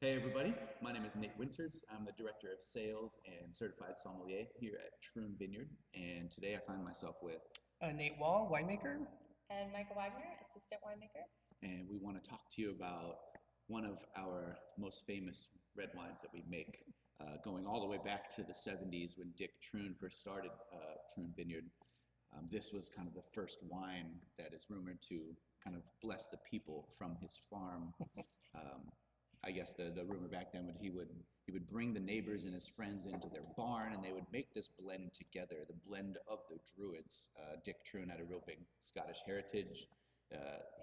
Hey everybody, my name is Nate Winters. I'm the Director of Sales and Certified Sommelier here at Troon Vineyard, and today I find myself with, Nate Wall, winemaker. And Michael Wagner, assistant winemaker. and we want to talk to you about one of our most famous red wines that we make, going all the way back to the 70s when Dick Troon first started Troon Vineyard. This was kind of the first wine that is rumored to kind of bless the people from his farm. Um, I guess the rumor back then would he would bring the neighbors and his friends into their barn, and they would make this blend together, the blend of the Druids. Dick Troon had a real big Scottish heritage.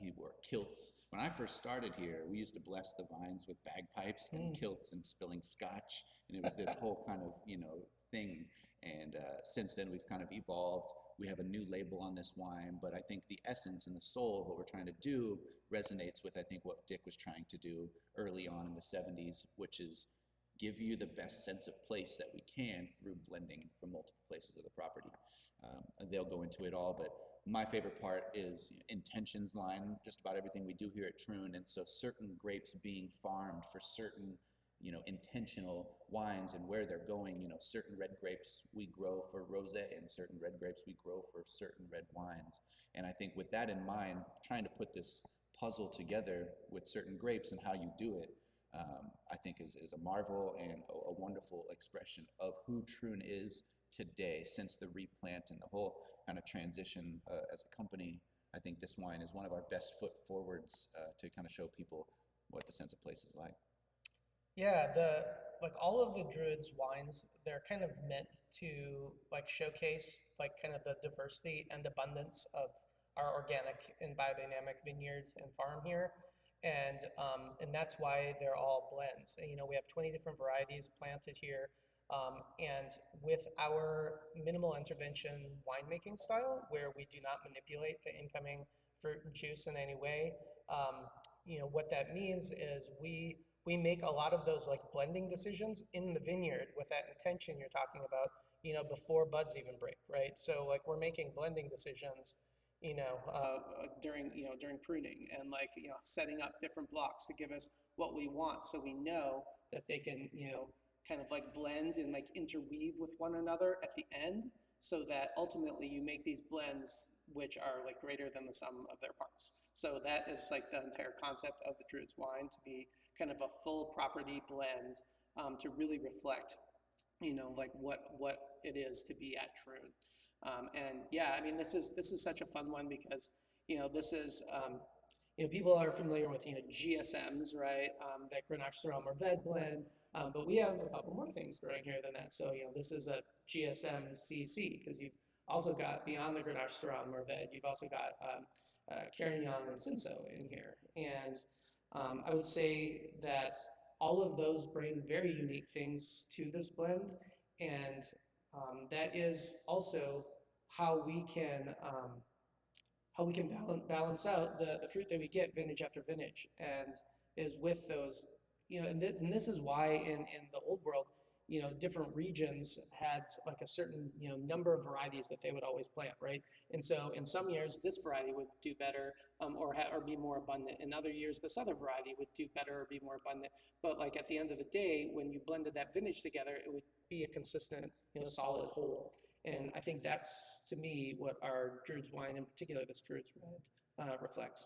He wore kilts. When I first started here, we used to bless the vines with bagpipes and kilts and spilling scotch, and it was this whole kind of thing. And since then, we've kind of evolved. We have a new label on this wine, but I think the essence and the soul of what we're trying to do resonates with, I think, what Dick was trying to do early on in the 70s, which is give you the best sense of place that we can through blending from multiple places of the property. And they'll go into it all, but my favorite part is intentions line, just about everything we do here at Troon. And so certain grapes being farmed for certain intentional wines and where they're going. Certain red grapes we grow for rosé and certain red grapes we grow for certain red wines. And I think with that in mind, trying to put this puzzle together with certain grapes and how you do it, I think is a marvel and a wonderful expression of who Troon is today since the replant and the whole kind of transition as a company. I think this wine is one of our best foot forwards to kind of show people what the sense of place is like. Yeah, the like all of the Druids wines, they're kind of meant to like showcase like kind of the diversity and abundance of our organic and biodynamic vineyard and farm here. And that's why they're all blends. And we have 20 different varieties planted here. And with our minimal intervention winemaking style, where we do not manipulate the incoming fruit and juice in any way, what that means is we make a lot of those like blending decisions in the vineyard with that intention you're talking about, before buds even break, right? So like we're making blending decisions, during pruning and setting up different blocks to give us what we want, so we know that they can, kind of like blend and like interweave with one another at the end, so that ultimately you make these blends which are like greater than the sum of their parts. So that is like the entire concept of the Druid's wine, to be kind of a full property blend, to really reflect, like what it is to be at Troon. And yeah, I mean, this is such a fun one because, this is, people are familiar with, GSMs, right? That Grenache Syrah Mourvèdre blend, but we have a couple more things growing here than that. So, this is a GSM CC, because you've also got, beyond the Grenache Syrah Mourvèdre, you've also got Carignan and Cinsault in here. And I would say that all of those bring very unique things to this blend, and that is also how we can balance out the fruit that we get vintage after vintage, and is with those, and this is why in the old world, different regions had like a certain, number of varieties that they would always plant, right? And so in some years, this variety would do better, or be more abundant. In other years, this other variety would do better or be more abundant. But like at the end of the day, when you blended that vintage together, it would be a consistent, solid whole. And I think that's, to me, what our Druid's wine, in particular this Druid's red, reflects.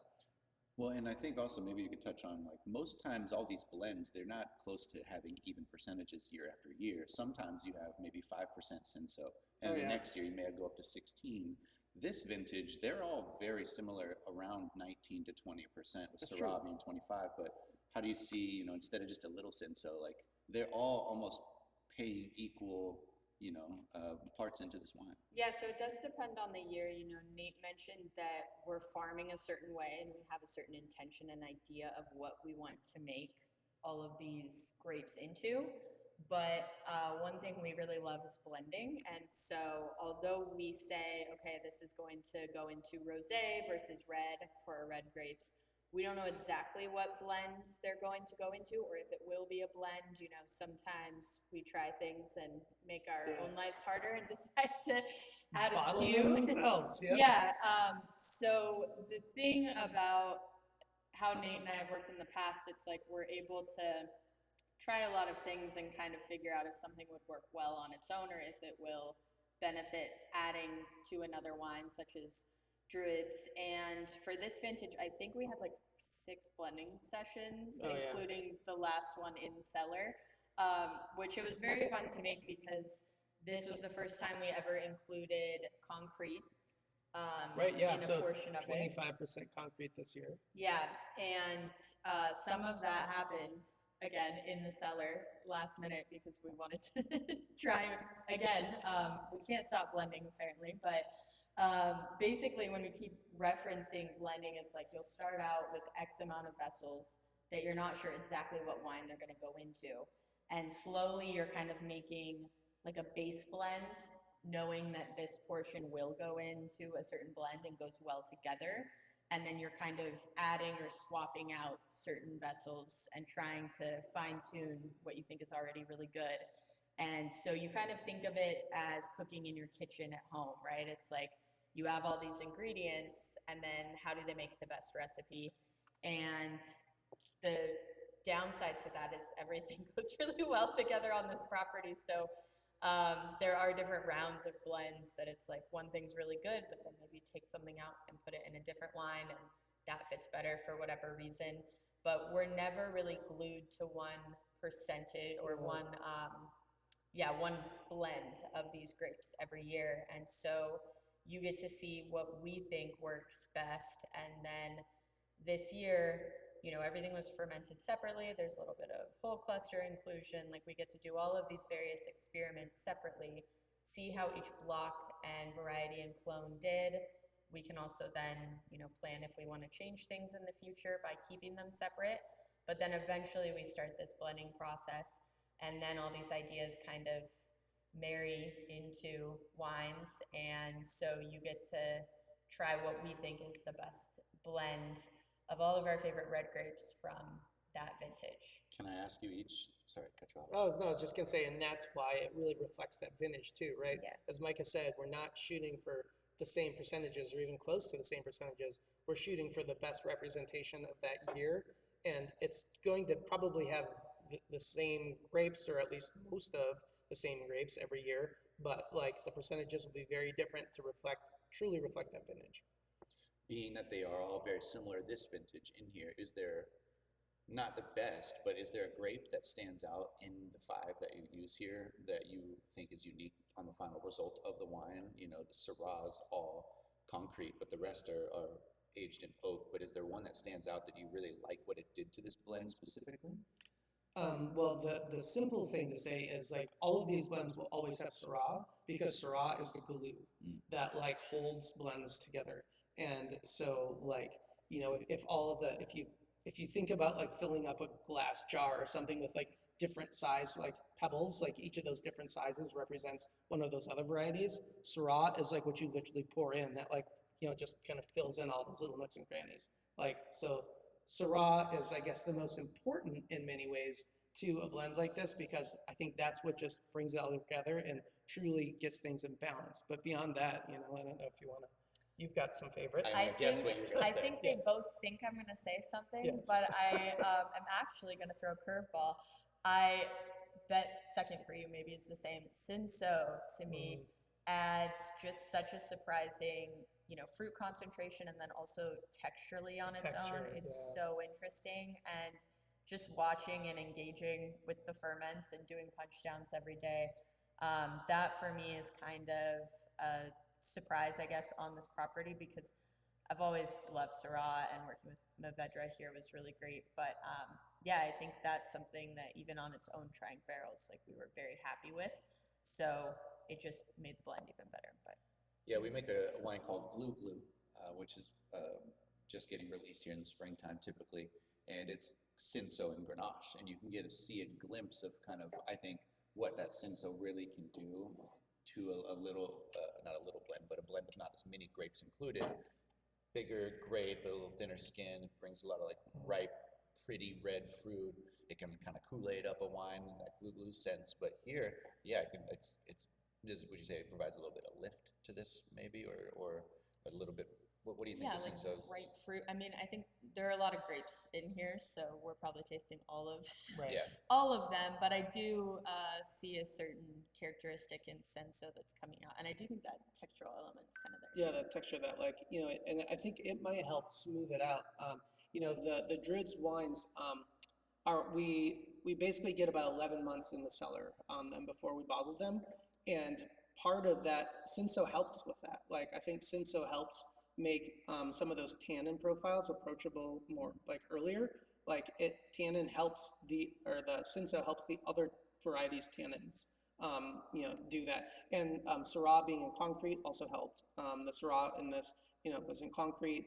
Well, and I think also maybe you could touch on, like, most times all these blends, they're not close to having even percentages year after year. Sometimes you have maybe 5% Cinsault, and the next year you may go up to 16. This vintage, they're all very similar, around 19 to 20%, with Syrah being 25. But how do you see, instead of just a little Cinsault, like they're all almost paying equal, parts into this wine? Yeah, so it does depend on the year. Nate mentioned that we're farming a certain way and we have a certain intention and idea of what we want to make all of these grapes into. But one thing we really love is blending. And so although we say, okay, this is going to go into rosé versus red for our red grapes, we don't know exactly what blend they're going to go into, or if it will be a blend. Sometimes we try things and make our own lives harder and decide to add a Bottle SKU. them themselves. Yep. Yeah. So the thing about how Nate and I have worked in the past, it's like we're able to try a lot of things and kind of figure out if something would work well on its own or if it will benefit adding to another wine such as Druids. And for this vintage, I think we had like 6 blending sessions, including the last one in cellar, which it was very fun to make because this was the first time we ever included concrete in a portion of 25% it. concrete this year. Yeah, and some of that happened again in the cellar last minute because we wanted to try again. We can't stop blending apparently, but basically when we keep referencing blending, it's like you'll start out with X amount of vessels that you're not sure exactly what wine they're going to go into, and slowly you're kind of making like a base blend, knowing that this portion will go into a certain blend and goes well together. And then you're kind of adding or swapping out certain vessels and trying to fine tune what you think is already really good. And so you kind of think of it as cooking in your kitchen at home, right? It's like you have all these ingredients and then how do they make the best recipe? And the downside to that is everything goes really well together on this property. So there are different rounds of blends that it's like one thing's really good, but then maybe you take something out and put it in a different wine and that fits better for whatever reason. But we're never really glued to one percentage or one blend of these grapes every year. And so you get to see what we think works best. And then this year, you know, everything was fermented separately. There's a little bit of whole cluster inclusion. Like we get to do all of these various experiments separately, see how each block and variety and clone did. We can also then, you know, plan if we want to change things in the future by keeping them separate. But then eventually we start this blending process, and then all these ideas kind of marry into wines. And so you get to try what we think is the best blend of all of our favorite red grapes from that vintage. Can I ask you each? Sorry, cut you off. Oh, no, I was just going to say, and that's why it really reflects that vintage too, right? Yeah. As Micah said, we're not shooting for the same percentages or even close to the same percentages. We're shooting for the best representation of that year. And it's going to probably have the same grapes, or at least most of the same grapes every year. But like the percentages will be very different to truly reflect that vintage. Being that they are all very similar this vintage in here, is there, not the best, but is there a grape that stands out in the 5 that you use here that you think is unique on the final result of the wine? You know, the Syrah's all concrete, but the rest are aged in oak. But is there one that stands out that you really like what it did to this blend specifically? Well, the simple thing to say is like all of these blends will always have Syrah, because Syrah is the glue that like holds blends together. And so like, you know, if you think about like filling up a glass jar or something with like different size like pebbles, like each of those different sizes represents one of those other varieties. Syrah is like what you literally pour in, that like, you know, just kind of fills in all those little nooks and crannies. Like, so Syrah is, I guess, the most important in many ways to a blend like this, because I think that's what just brings it all together and truly gets things in balance. But beyond that, you know, I don't know if you want to, you've got some favorites. I guess what you're going to say. I think they both think I'm going to say something, Yes. but I am actually going to throw a curveball. I bet second for you, maybe it's the same. Cinso to me adds just such a surprising, you know, fruit concentration, and then also texturally on its own. It's so interesting, and just watching and engaging with the ferments and doing punch downs every day. That for me is kind of a surprise, I guess, on this property, because I've always loved Syrah, and working with Mourvedre here was really great. But yeah, I think that's something that even on its own trying barrels, like we were very happy with. So it just made the blend even better. But yeah, we make a wine called Glue Glue, which is just getting released here in the springtime typically, and it's Cinso and Grenache, and you can see a glimpse of kind of, I think, what that Cinso really can do to a little, not a little blend, but a blend with not as many grapes included. Bigger grape, a little thinner skin, brings a lot of like ripe, pretty red fruit. It can kind of Kool-Aid up a wine in that glue glue sense. But here, yeah, would you say it provides a little bit of lift to this maybe, or a little bit, what do you think yeah, the like Cinso's? ripe fruit. I mean, I think there are a lot of grapes in here, so we're probably tasting all of Right. Yeah. all of them. But I do see a certain characteristic in senso that's coming out, and I do think that textural element's kind of there. Yeah, too. that texture, that like, you know, and I think it might help smooth it out. You know, the Druid's wines we basically get about 11 months in the cellar on them before we bottle them, and part of that Cinso helps with that. Like I think Cinso helps make some of those tannin profiles approachable more like earlier. Like tannin helps the Cinso helps the other varieties tannins. You know, do that. And Syrah being in concrete also helped. The Syrah in this, you know, was in concrete.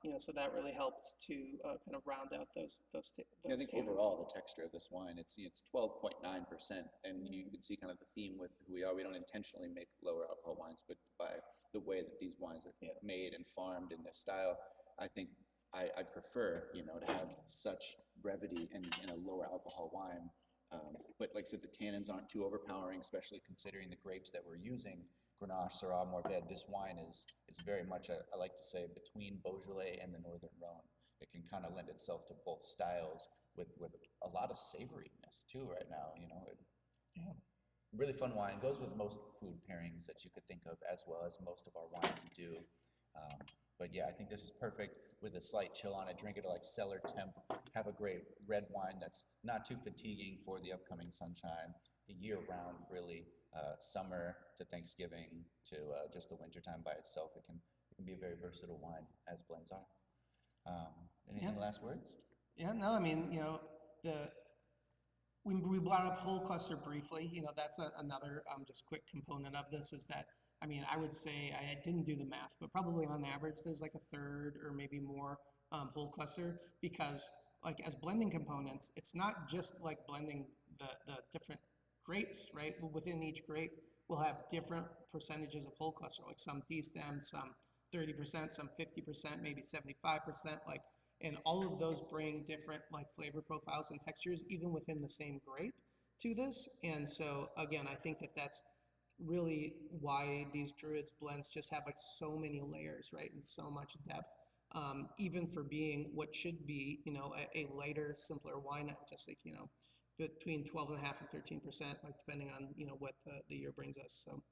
You know, so that really helped to kind of round out those I think tannins. overall the texture of this wine, it's 12.9%, and you can see kind of the theme with who we are. We don't intentionally make lower alcohol wines, but by the way that these wines are made and farmed in their style, I think I prefer, you know, to have such brevity in a lower alcohol wine. But like I said, the tannins aren't too overpowering, especially considering the grapes that we're using. Grenache, Syrah, Mourvedre. This wine is very much, I like to say, between Beaujolais and the Northern Rhone. It can kind of lend itself to both styles with a lot of savoriness too right now, you know. Really fun wine. Goes with most food pairings that you could think of, as well as most of our wines do. But yeah, I think this is perfect with a slight chill on it. Drink it at like cellar temp. Have a great red wine that's not too fatiguing for the upcoming sunshine. Year round, really. Summer to Thanksgiving to just the wintertime by itself. It can be a very versatile wine, as blends are. Any last words? Yeah, no, I mean, you know, we brought up whole cluster briefly. You know, that's another just quick component of this is that, I mean, I would say, I didn't do the math, but probably on average, there's like a third or maybe more whole cluster, because like as blending components, it's not just like blending the different grapes, right? Within each grape, we'll have different percentages of whole cluster, like some D-stem, some 30%, some 50%, maybe 75%, like, and all of those bring different like flavor profiles and textures, even within the same grape to this. And so again, I think that that's really why these Druids blends just have like so many layers, right? And so much depth, even for being what should be, you know, a lighter, simpler wine, just like, you know, between 12.5% and 13%, like depending on, you know, what the year brings us. So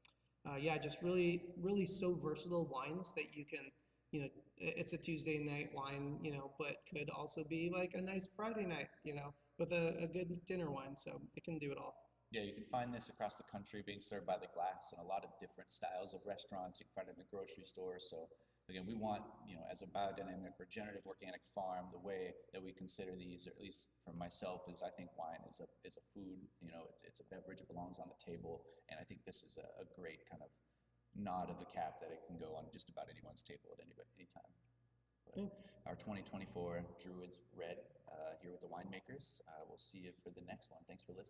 yeah, just really so versatile wines that you can, you know, it's a Tuesday night wine, you know, but could also be like a nice Friday night, you know, with a good dinner wine. So it can do it all. Yeah, you can find this across the country being served by the glass in a lot of different styles of restaurants. You can find it in the grocery store. So again, we want, you know, as a biodynamic, regenerative, organic farm, the way that we consider these, or at least for myself, is I think wine is a food. You know, it's a beverage. It belongs on the table, and I think this is a great kind of nod of the cap that it can go on just about anyone's table at any time. Our 2024 Druids Red here with the winemakers. We'll see you for the next one. Thanks for listening.